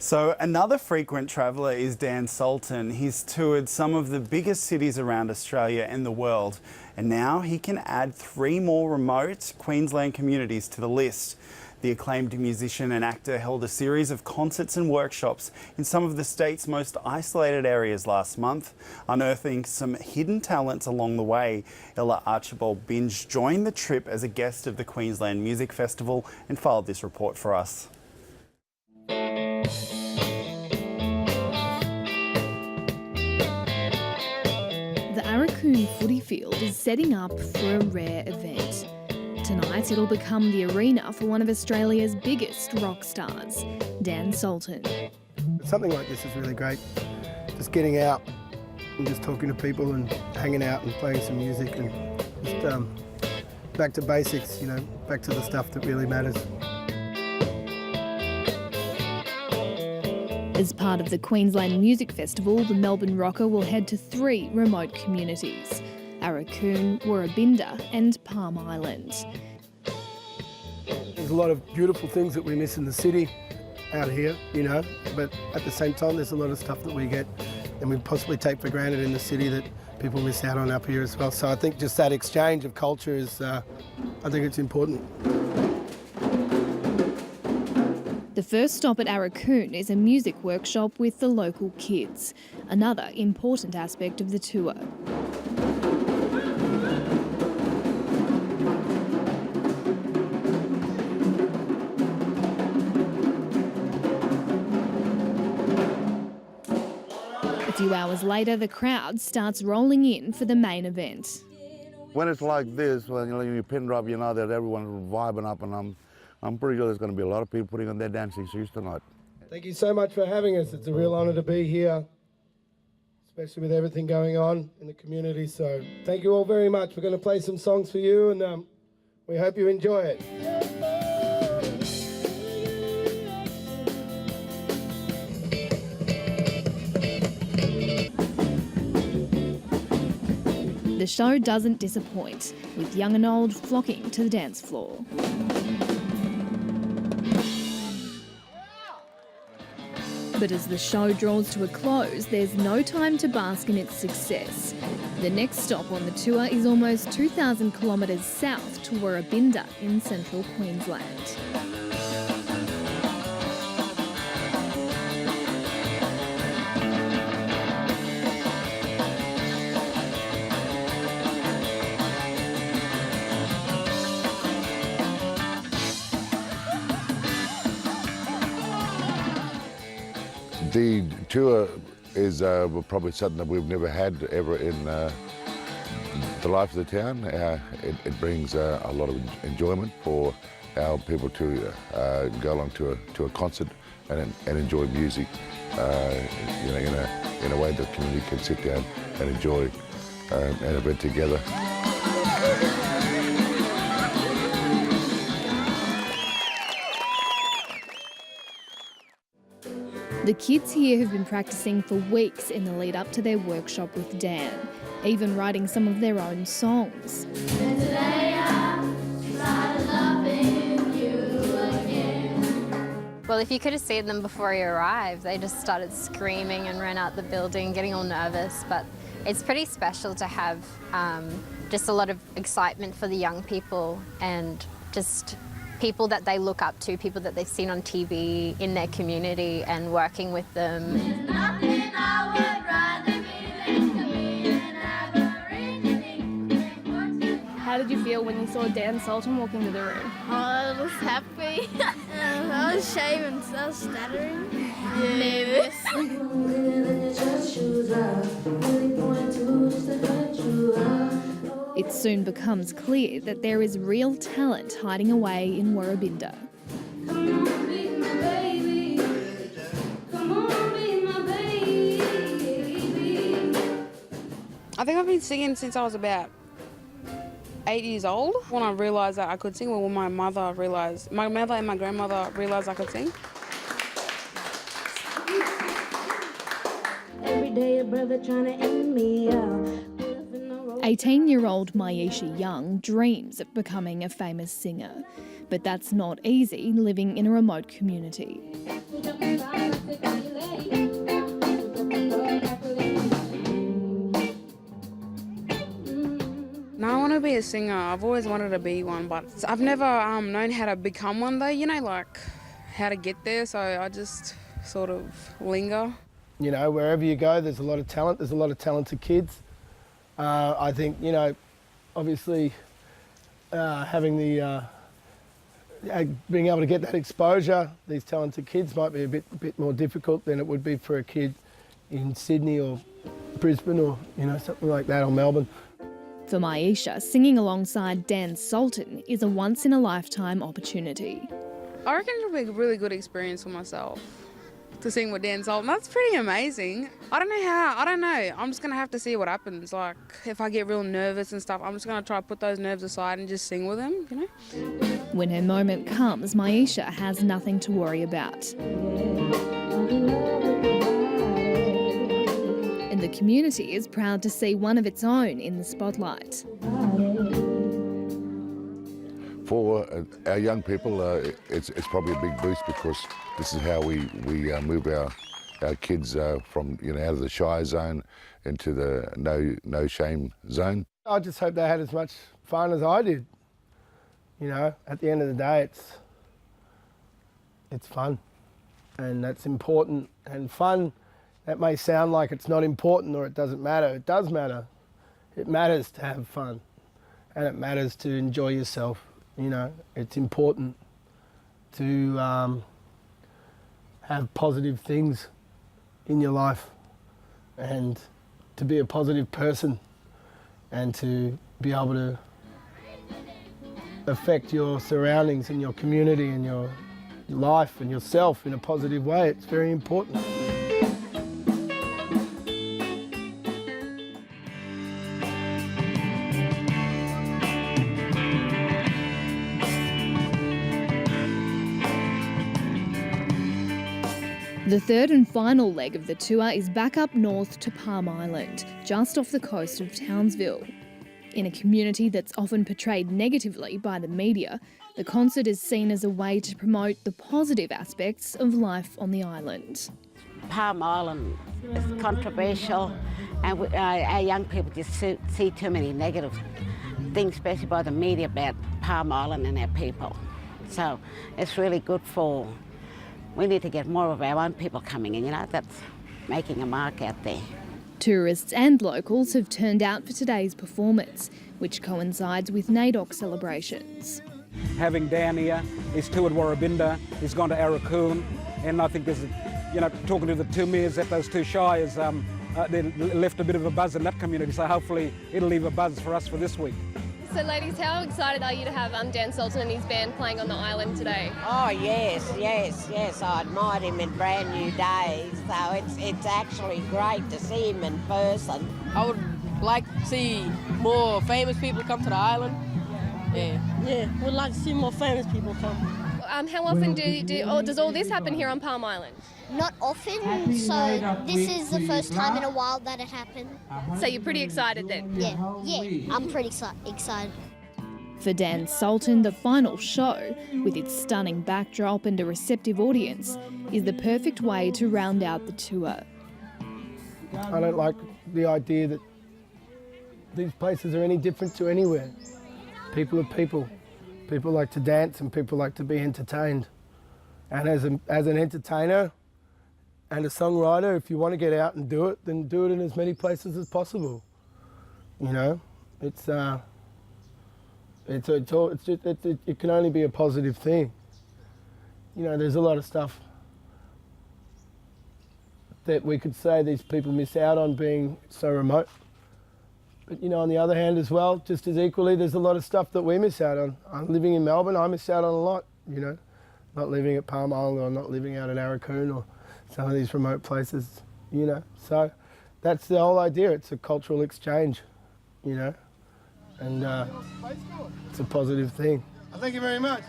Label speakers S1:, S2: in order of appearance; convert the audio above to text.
S1: So another frequent traveller is Dan Sultan. He's toured some of the biggest cities around Australia and the world, and now he can add 3 more remote Queensland communities to the list. The acclaimed musician and actor held a series of concerts and workshops in some of the state's most isolated areas last month, unearthing some hidden talents along the way. ARCHIBALD-BINGE joined the trip as a guest of the Queensland Music Festival and filed this report for us.
S2: The Aurukun footy field is setting up for a rare event. Tonight it'll become the arena for one of Australia's biggest rock stars, Dan Sultan.
S3: Something like this is really great. Just getting out and just talking to people and hanging out and playing some music and just back to basics, you know, back to the stuff that really matters.
S2: As part of the Queensland Music Festival, the Melbourne rocker will head to 3 remote communities: Aurukun, Woorabinda and Palm Island.
S3: There's a lot of beautiful things that we miss in the city out here, you know, but at the same time there's a lot of stuff that we get and we possibly take for granted in the city that people miss out on up here as well. So I think just that exchange of culture is, I think it's important.
S2: The first stop at Aurukun is a music workshop with the local kids, another important aspect of the tour. A few hours later, the crowd starts rolling in for the main event.
S4: When it's like this, when you pin drop, you know that everyone's vibing up, and I'm pretty sure there's going to be a lot of people putting on their dancing shoes tonight.
S3: Thank you so much for having us. It's a real honour to be here, especially with everything going on in the community. So thank you all very much. We're going to play some songs for you, and we hope you enjoy it.
S2: The show doesn't disappoint, with young and old flocking to the dance floor. But as the show draws to a close, there's no time to bask in its success. The next stop on the tour is almost 2,000 kilometres south to Woorabinda in central Queensland.
S4: The tour is probably something that we've never had ever in the life of the town. It brings a lot of enjoyment for our people to go along to a concert and enjoy music, you know, in a way that the community can sit down and enjoy an event together.
S2: The kids here have been practicing for weeks in the lead up to their workshop with Dan, even writing some of their own songs.
S5: Well, if you could have seen them before you arrived, they just started screaming and ran out the building, getting all nervous. But it's pretty special to have just a lot of excitement for the young people and just people that they look up to, people that they've seen on TV in their community and working with them.
S6: How did you feel when you saw Dan Sultan walk into the room?
S7: Oh, I was happy. I was shaving, so I was stuttering. Nervous.
S2: It soon becomes clear that there is real talent hiding away in Woorabinda.
S6: I think I've been singing since I was about 8 years old. When I realised that I could sing, well, when my mother and my grandmother realised I could sing.
S7: Every day a brother trying to end me out.
S2: 18-year-old MEISHA Young dreams of becoming a famous singer, but that's not easy living in a remote community.
S6: be a singer. I've always wanted to be one, but I've never known how to become one though, you know, like how to get there, so I just sort of linger.
S3: You know, wherever you go, there's a lot of talent, there's a lot of talented kids. I think, you know, obviously having the, being able to get that exposure, these talented kids might be a bit more difficult than it would be for a kid in Sydney or Brisbane or, you know, something like that, or Melbourne.
S2: For MEISHA, singing alongside Dan Sultan is a once-in-a-lifetime opportunity.
S6: I reckon it'll be a really good experience for myself to sing with Dan Sultan. That's pretty amazing. I don't know how, I don't know. I'm just going to have to see what happens. Like, if I get real nervous and stuff, I'm just going to try to put those nerves aside and just sing with him, you know?
S2: When her moment comes, MEISHA has nothing to worry about. And the community is proud to see one of its own in the spotlight.
S4: For our young people, it's probably a big boost because this is how we move our kids from, you know, out of the shy zone into the no shame zone.
S3: I just hope they had as much fun as I did. You know, at the end of the day, it's fun, and that's important. And fun, that may sound like it's not important or it doesn't matter. It does matter. It matters to have fun, and it matters to enjoy yourself. You know, it's important to have positive things in your life and to be a positive person and to be able to affect your surroundings and your community and your life and yourself in a positive way. It's very important.
S2: The third and final leg of the tour is back up north to Palm Island, just off the coast of Townsville. In a community that's often portrayed negatively by the media, the concert is seen as a way to promote the positive aspects of life on the island.
S8: Palm Island is controversial, and our young people just see too many negative things, especially by the media, about Palm Island and our people. So it's really good for, we need to get more of our own people coming in, you know, that's making a mark out there.
S2: Tourists and locals have turned out for today's performance, which coincides with NAIDOC celebrations.
S9: Having Dan here, he's toured Woorabinda, he's gone to Aurukun, and I think there's, you know, talking to the two mayors at those two shires, they left a bit of a buzz in that community, so hopefully it'll leave a buzz for us for this week.
S10: So ladies, how excited are you to have Dan Sultan and his band playing on the island today?
S8: Oh yes, I admired him in Brand New Days, so it's actually great to see him in person.
S11: I would like to see more famous people come to the island. Yeah,
S7: we'd like to see more famous people come.
S10: How often does all this happen here on Palm Island?
S7: Not often, so this is the first time in a while that it happened.
S10: So you're pretty excited then?
S7: Yeah, I'm pretty excited.
S2: For Dan Sultan, the final show, with its stunning backdrop and a receptive audience, is the perfect way to round out the tour.
S3: I don't like the idea that these places are any different to anywhere. People are people. People like to dance and people like to be entertained. And as an entertainer and a songwriter, if you want to get out and do it, then do it in as many places as possible. You know, it can only be a positive thing. You know, there's a lot of stuff that we could say these people miss out on being so remote. But, you know, on the other hand as well, just as equally, there's a lot of stuff that we miss out on. I'm living in Melbourne, I miss out on a lot, you know. Not living at Palm Island or not living out at Aurukun or some of these remote places, you know. So that's the whole idea. It's a cultural exchange, you know, and it's a positive thing. Thank you very much.